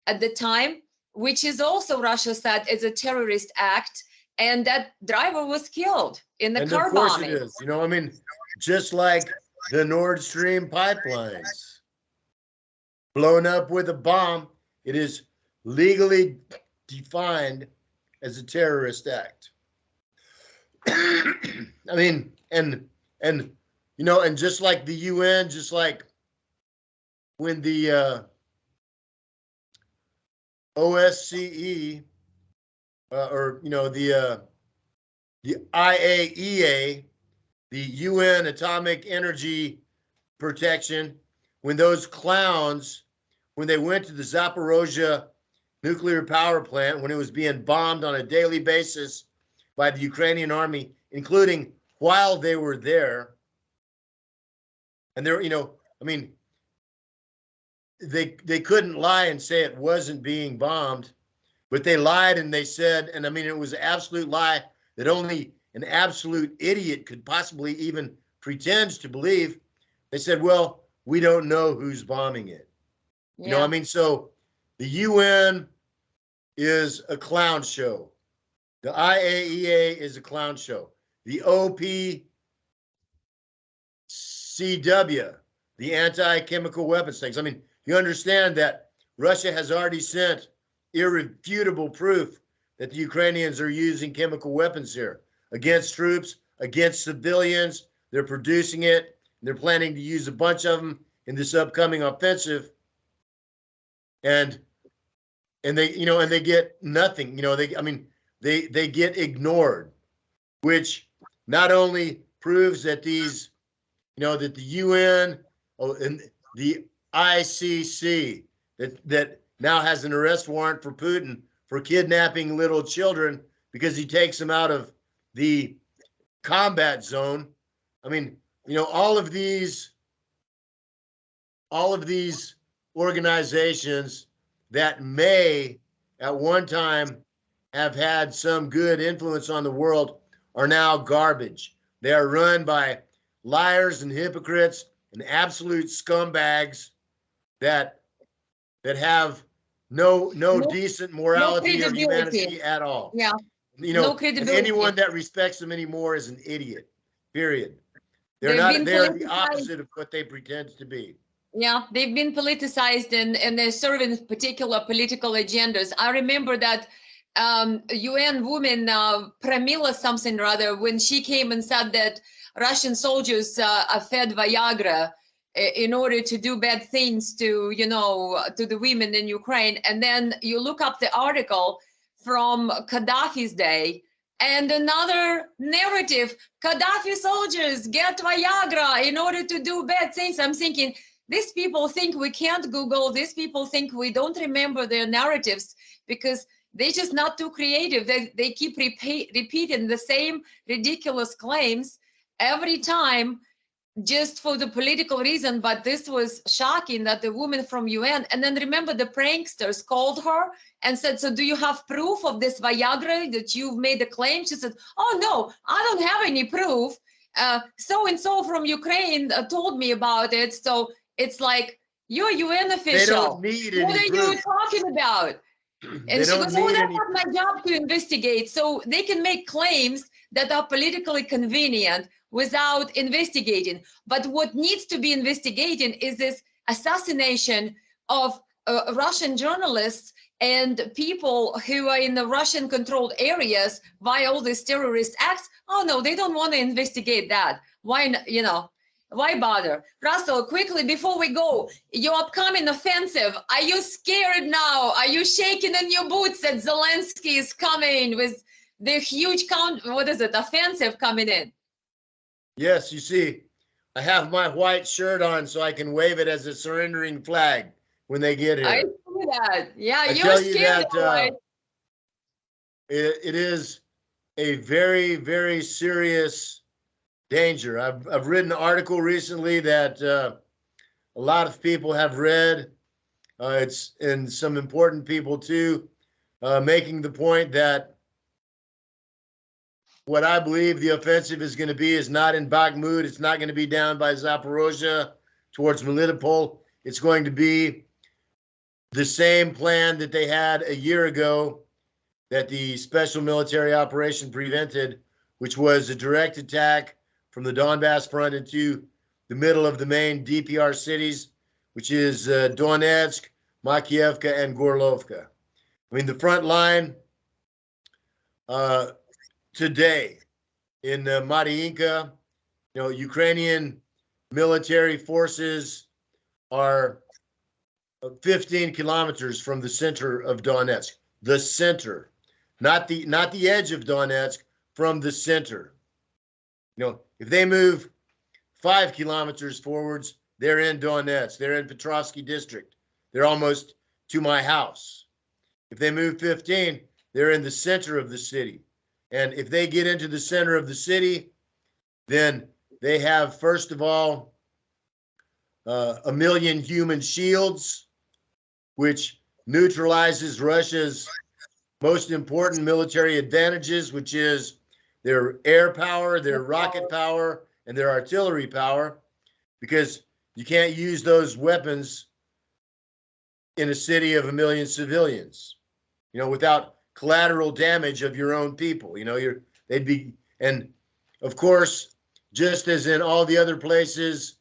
Speaker 1: at the time, which is also Russia said is a terrorist act. And that driver was killed in the car bombing.
Speaker 2: Of course it is. You know, I mean, just like the Nord Stream pipelines blown up with a bomb, it is legally defined as a terrorist act. I mean, and you know, and just like the UN, just like when the OSCE or you know the IAEA, the UN Atomic Energy Protection, when those clowns, when they went to the Zaporozhye nuclear power plant, when it was being bombed on a daily basis by the Ukrainian army, including while they were there, and they're, you know, I mean, they couldn't lie and say it wasn't being bombed. But they lied and they said, and I mean, it was an absolute lie that only an absolute idiot could possibly even pretend to believe. They said, well, we don't know who's bombing it. Yeah. You know, I mean, so the UN is a clown show. The IAEA is a clown show. The OPCW, the anti-chemical weapons things. I mean, you understand that Russia has already sent irrefutable proof that the Ukrainians are using chemical weapons here against troops, against civilians. They're producing it. They're planning to use a bunch of them in this upcoming offensive. And they, you know, and they get nothing, you know, they get ignored, which not only proves that these, you know, that the UN and the ICC that now has an arrest warrant for Putin for kidnapping little children because he takes them out of the combat zone. I mean, you know, all of these organizations that may at one time have had some good influence on the world are now garbage. They are run by liars and hypocrites and absolute scumbags that have no decent morality or humanity at all.
Speaker 1: Yeah.
Speaker 2: You know, and anyone that respects them anymore is an idiot. Period. They're the opposite of what they pretend to be.
Speaker 1: Yeah, they've been politicized and they're serving particular political agendas. I remember that UN woman, Pramila something or other, when she came and said that Russian soldiers are fed Viagra in order to do bad things to, you know, to the women in Ukraine. And then you look up the article from Gaddafi's day and another narrative, Gaddafi soldiers get Viagra in order to do bad things. I'm thinking, these people think we can't Google. These people think we don't remember their narratives because they're just not too creative. They keep repeating the same ridiculous claims every time just for the political reason. But this was shocking that the woman from UN, and then remember the pranksters called her and said, so do you have proof of this Viagra that you've made a claim? She said, oh no, I don't have any proof. So-and-so from Ukraine told me about it. So it's like, you're a UN official.
Speaker 2: They don't need any
Speaker 1: What are you talking about? And she goes, oh, that's not my job to investigate. So they can make claims that are politically convenient without investigating. But what needs to be investigating is this assassination of Russian journalists and people who are in the Russian controlled areas by all these terrorist acts. Oh no, they don't want to investigate that. Why, why bother? Russell, quickly before we go, your upcoming offensive, are you scared now? Are you shaking in your boots that Zelensky is coming with the huge offensive coming in?
Speaker 2: Yes, you see, I have my white shirt on so I can wave it as a surrendering flag when they get here.
Speaker 1: I see that. Yeah,
Speaker 2: I
Speaker 1: you're
Speaker 2: tell you
Speaker 1: scared,
Speaker 2: that
Speaker 1: right?
Speaker 2: it is a very, very serious danger. I've written an article recently that a lot of people have read. It's and some important people too, making the point that what I believe the offensive is going to be is not in Bakhmut. It's not going to be down by Zaporozhye towards Melitopol. It's going to be the same plan that they had a year ago that the special military operation prevented, which was a direct attack from the Donbass front into the middle of the main DPR cities, which is Donetsk, Makiivka, and Gorlovka. I mean, the front line today in Mariinka, Ukrainian military forces are 15 kilometers from the center of Donetsk. The center, not the edge of Donetsk, from the center. If they move 5 kilometers forwards, they're in Donetsk. They're in Petrovsky district. They're almost to my house. If they move 15, they're in the center of the city. And if they get into the center of the city, then they have, first of all, 1 million human shields, which neutralizes Russia's most important military advantages, which is their air power, their rocket power, and their artillery power, because you can't use those weapons in a city of 1 million civilians, without collateral damage of your own people. They'd be, and of course, just as in all the other places,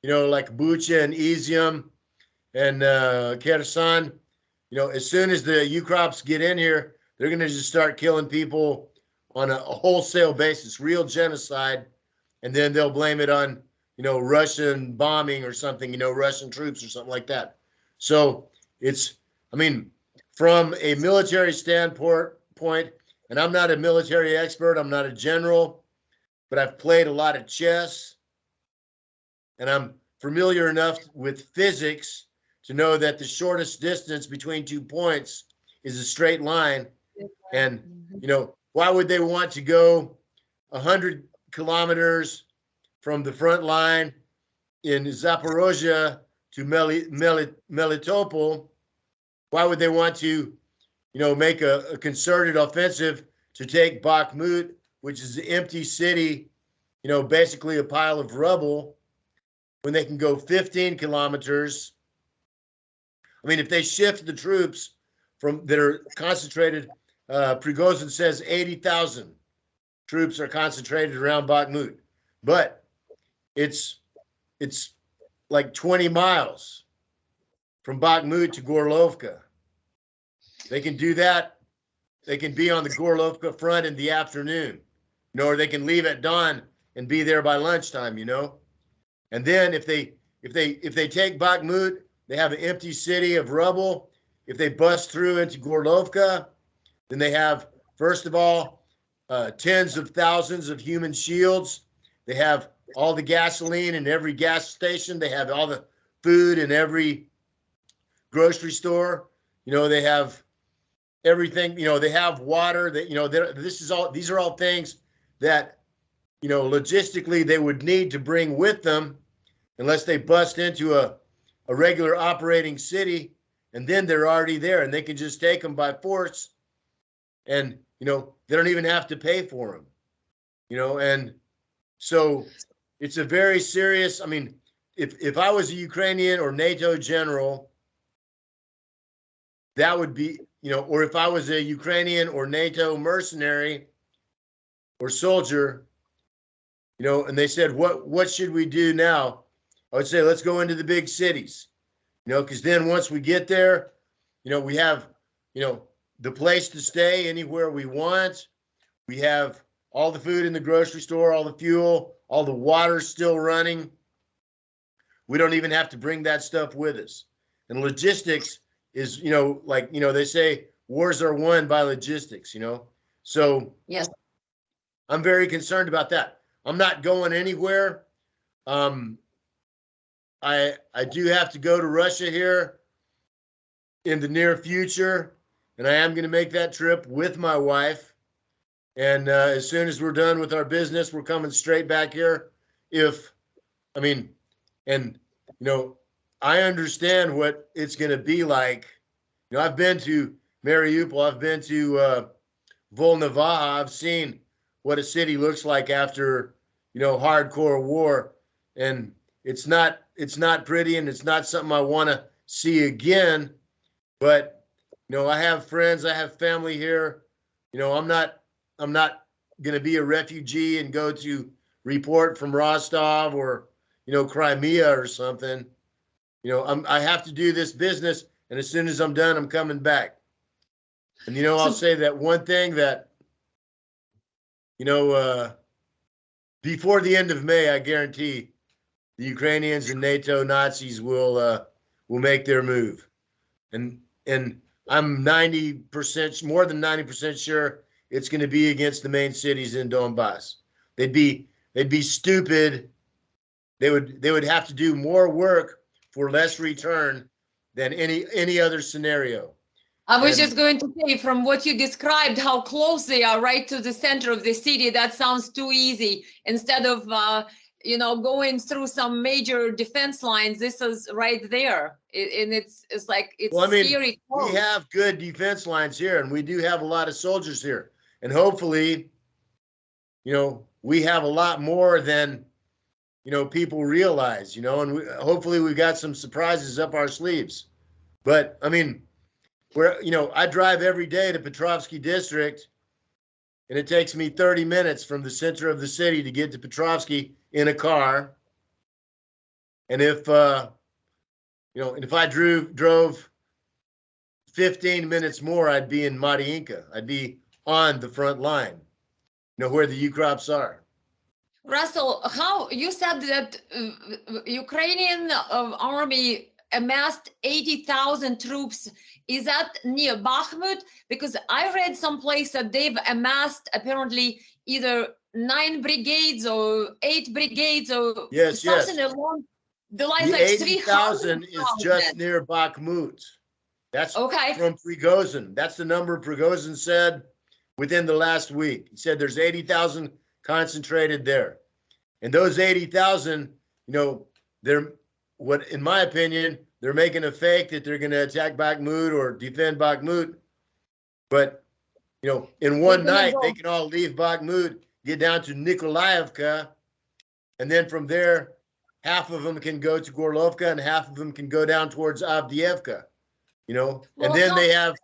Speaker 2: like Bucha and Izium and Kherson, as soon as the Ukrops get in here, they're going to just start killing people on a wholesale basis, real genocide, and then they'll blame it on, Russian bombing or something, Russian troops or something like that. So from a military standpoint, and I'm not a military expert, I'm not a general, but I've played a lot of chess, and I'm familiar enough with physics to know that the shortest distance between 2 points is a straight line. And, why would they want to go 100 kilometers from the front line in Zaporozhye to Melitopol? Why would they want to, make a concerted offensive to take Bakhmut, which is an empty city, basically a pile of rubble, when they can go 15 kilometers? If they shift the troops that are concentrated, Prigozhin says 80,000 troops are concentrated around Bakhmut, but it's like 20 miles from Bakhmut to Gorlovka. They can do that. They can be on the Gorlovka front in the afternoon, or they can leave at dawn and be there by lunchtime, And then if they take Bakhmut, they have an empty city of rubble. If they bust through into Gorlovka, then they have, first of all, tens of thousands of human shields. They have all the gasoline in every gas station. They have all the food in every grocery store. They have everything. They have water. These are all things that, logistically they would need to bring with them, unless they bust into a regular operating city, and then they're already there and they can just take them by force, and they don't even have to pay for them, and so it's a very serious. If I was a Ukrainian or NATO general, that would be, or if I was a Ukrainian or NATO mercenary or soldier, and they said, what should we do now? I would say, let's go into the big cities. because then once we get there, we have, the place to stay anywhere we want. We have all the food in the grocery store, all the fuel, all the water still running. We don't even have to bring that stuff with us. And logistics is, they say wars are won by logistics, So
Speaker 1: Yes.
Speaker 2: I'm very concerned about that. I'm not going anywhere. I do have to go to Russia here in the near future, and I am going to make that trip with my wife. And as soon as we're done with our business, we're coming straight back here. I understand what it's going to be like. I've been to Mariupol, I've been to Volnovaha, I've seen what a city looks like after, hardcore war. And it's not pretty, and it's not something I want to see again. But, I have friends, I have family here. I'm not going to be a refugee and go to report from Rostov or, Crimea or something. I have to do this business, and as soon as I'm done, I'm coming back. And, I'll say that one thing that, before the end of May, I guarantee the Ukrainians and NATO Nazis will make their move. And I'm 90%, more than 90% sure it's going to be against the main cities in Donbass. They'd be stupid. They would have to do more work for less return than any other scenario.
Speaker 1: I was just going to say, from what you described, how close they are right to the center of the city, that sounds too easy. Instead of, going through some major defense lines, this is right there. And it's scary.
Speaker 2: We have good defense lines here, and we do have a lot of soldiers here. And hopefully, we have a lot more than, people realize, and hopefully we've got some surprises up our sleeves. But, I drive every day to Petrovsky District, and it takes me 30 minutes from the center of the city to get to Petrovsky in a car. And if I drove 15 minutes more, I'd be in Mariinka. I'd be on the front line, where the Ukrops are.
Speaker 1: Russell, how you said that Ukrainian army amassed 80,000 troops. Is that near Bakhmut? Because I read someplace that they've amassed apparently either 9 brigades or 8 brigades or something along the lines.
Speaker 2: The 80,000 is just near Bakhmut. That's
Speaker 1: okay.
Speaker 2: From Prigozhin. That's the number Prigozhin said within the last week. He said there's 80,000 concentrated there. And those 80,000, in my opinion, they're making a fake that they're going to attack Bakhmut or defend Bakhmut. But, in one night, they can all leave Bakhmut, get down to Nikolaevka, and then from there, half of them can go to Gorlovka and half of them can go down towards Avdiivka, and then they have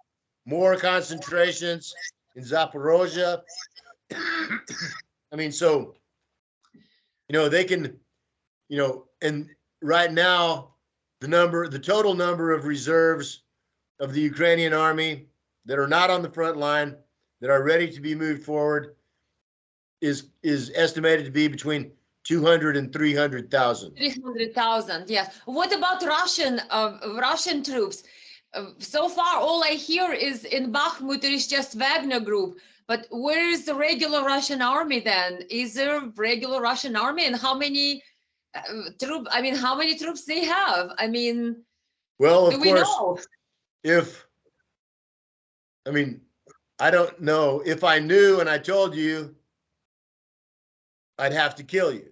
Speaker 2: more concentrations in Zaporozhye. They can, and right now, the total number of reserves of the Ukrainian army that are not on the front line, that are ready to be moved forward, is estimated to be between 200 and 300,000.
Speaker 1: 300,000, yes. What about Russian troops? So far, all I hear is in Bakhmut there is just Wagner Group. But where is the regular Russian army then? Is there a regular Russian army, and how many troops? How many troops they have?
Speaker 2: Well,
Speaker 1: do we know?
Speaker 2: I don't know. If I knew and I told you, I'd have to kill you.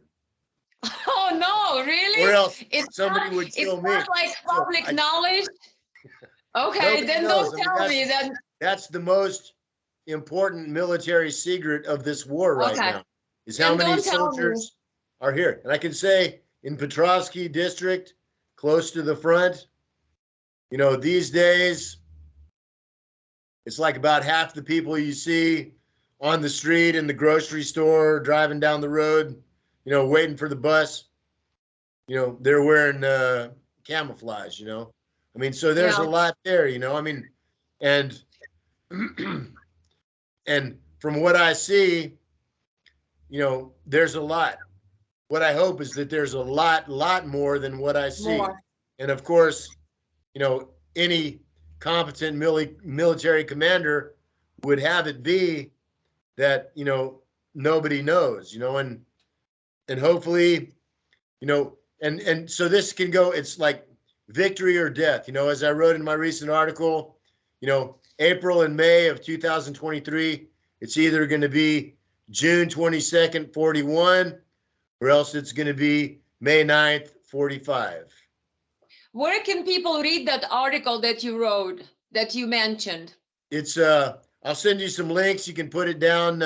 Speaker 1: Oh no, really?
Speaker 2: Or else somebody would kill me.
Speaker 1: It's not like public knowledge. Okay, then don't tell me that.
Speaker 2: That's the most important military secret of this war right now, is how many soldiers are here. And I can say in Petrovsky District, close to the front, these days, it's like about half the people you see on the street, in the grocery store, driving down the road, waiting for the bus, they're wearing camouflage, I mean, so there's a
Speaker 1: Yeah.
Speaker 2: lot there, you know. I mean, and and from what I see, you know, there's a lot. What I hope is that there's a lot more than what I see.
Speaker 1: More.
Speaker 2: And of course, you know, any competent military commander would have it be that, you know, nobody knows, you know, and hopefully, you know, and so this can go, it's like victory or death, you know, as I wrote in my recent article, you know, April and May of 2023, it's either going to be June 22nd, 41, or else it's going to be May 9th, 45.
Speaker 1: Where can people read that article that you wrote, that you mentioned?
Speaker 2: It's I'll send you some links. You can put it down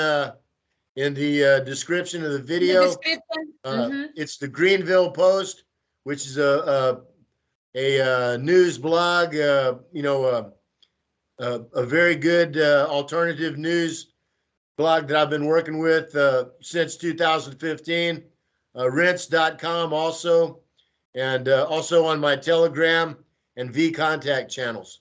Speaker 2: in the description of the
Speaker 1: In the
Speaker 2: video.
Speaker 1: description? Mm-hmm.
Speaker 2: It's the Greenville Post, which is a news blog. You know, a very good alternative news blog that I've been working with since 2015. Rinse.com also, and also on my Telegram and V-Contact channels.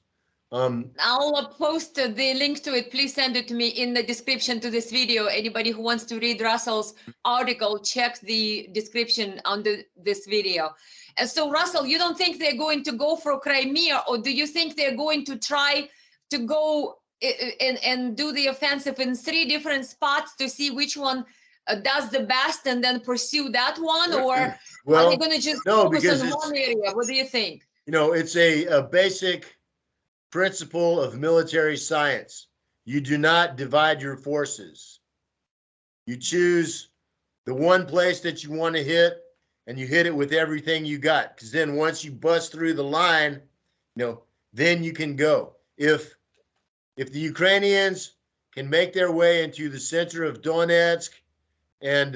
Speaker 1: I'll post the link to it. Please send it to me in the description to this video. Anybody who wants to read Russell's article, check the description under this video. And so, Russell, you don't think they're going to go for Crimea, or do you think they're going to try to go and do the offensive in 3 different spots to see which one does the best and then pursue that one? Or
Speaker 2: well,
Speaker 1: are they going to just
Speaker 2: no,
Speaker 1: focus
Speaker 2: because
Speaker 1: on one area? What do you think?
Speaker 2: You know, it's a basic principle of military science. You do not divide your forces. You choose the one place that you want to hit, and you hit it with everything you got. Because then once you bust through the line, you know, then you can go. If the Ukrainians can make their way into the center of Donetsk and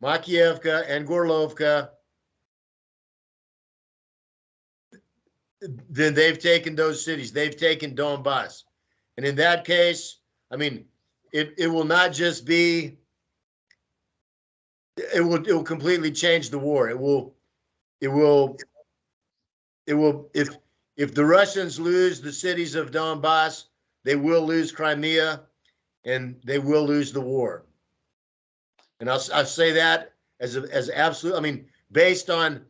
Speaker 2: Makiivka and Gorlovka, then they've taken those cities. They've taken Donbass. And in that case, I mean, it will not just be, it will completely change the war. It will, if the Russians lose the cities of Donbass, they will lose Crimea and they will lose the war. And I'll say that as absolute, I mean, based on,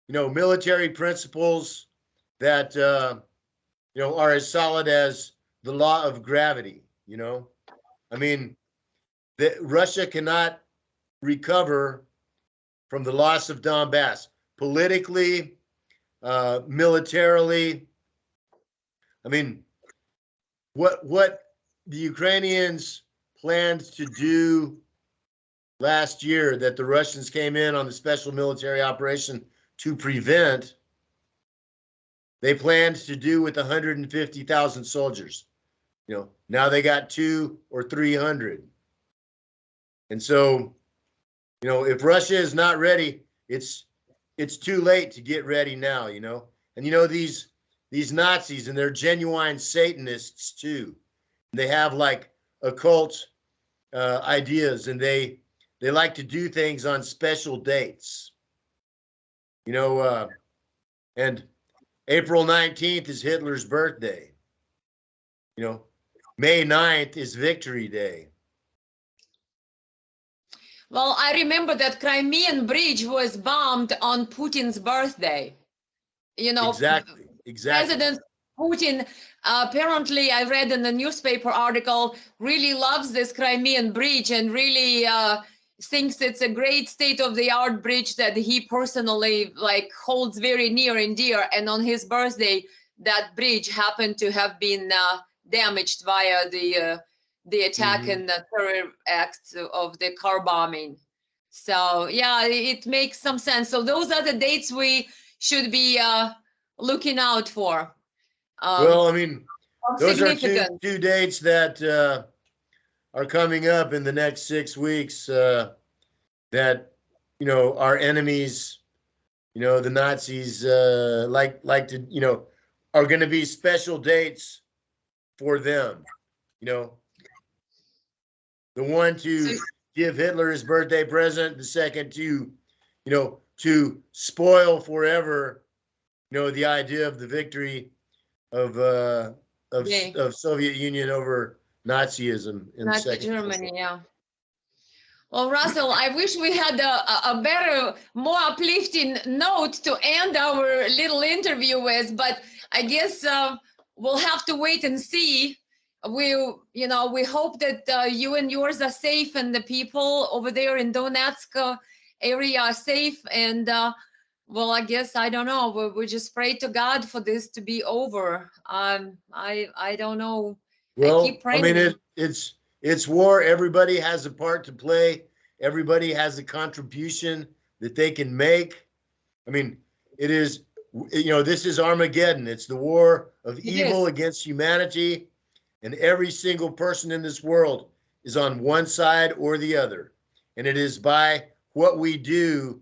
Speaker 2: you know, military principles that, you know, are as solid as the law of gravity, you know? I mean, Russia cannot recover from the loss of Donbass politically, militarily. I mean, what the Ukrainians planned to do last year that the Russians came in on the special military operation to prevent, they planned to do with 150,000 soldiers. You know, now they got 200 or 300. And so, you know, if Russia is not ready, it's too late to get ready now, you know. And you know, these Nazis, and they're genuine Satanists too. They have like occult ideas, and they like to do things on special dates. You know, and April 19th is Hitler's birthday. You know, May 9th is Victory Day.
Speaker 1: Well, I remember that Crimean Bridge was bombed on Putin's birthday. You know,
Speaker 2: Exactly.
Speaker 1: President Putin, apparently, I read in the newspaper article, really loves this Crimean Bridge and really thinks it's a great state-of-the-art bridge that he personally like holds very near and dear. And on his birthday, that bridge happened to have been damaged via the attack and the terror acts of the car bombing. So yeah, it makes some sense. So those are the dates we should be looking out for.
Speaker 2: Well, I mean, those are
Speaker 1: Significant.
Speaker 2: two dates that are coming up in the next 6 weeks that, you know, our enemies, you know, the Nazis like to, you know, are going to be special dates for them. You know, the one to give Hitler his birthday present, the second to, you know, to spoil forever the idea of the victory of
Speaker 1: Yeah.
Speaker 2: Soviet Union over Nazism in the
Speaker 1: Nazi
Speaker 2: Second World War.
Speaker 1: Germany, yeah. Well, Russell, I wish we had a better, more uplifting note to end our little interview with, but I guess we'll have to wait and see. We hope that you and yours are safe, and the people over there in Donetsk area are safe. And well, I guess I don't know. We just pray to God for this to be over. I don't know.
Speaker 2: Well,
Speaker 1: I keep praying.
Speaker 2: I mean, it's war. Everybody has a part to play. Everybody has a contribution that they can make. I mean, it is, this is Armageddon. It's the war of evil against humanity, and every single person in this world is on one side or the other. And it is by what we do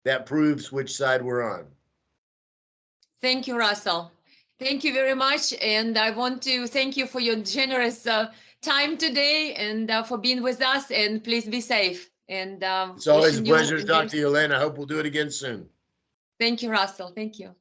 Speaker 2: that proves which side we're on.
Speaker 1: Thank you, Russell. Thank you very much. And I want to thank you for your generous time today and for being with us. And please be safe. And
Speaker 2: it's always a pleasure to talk to you, Elena. I hope we'll do it again soon.
Speaker 1: Thank you, Russell. Thank you.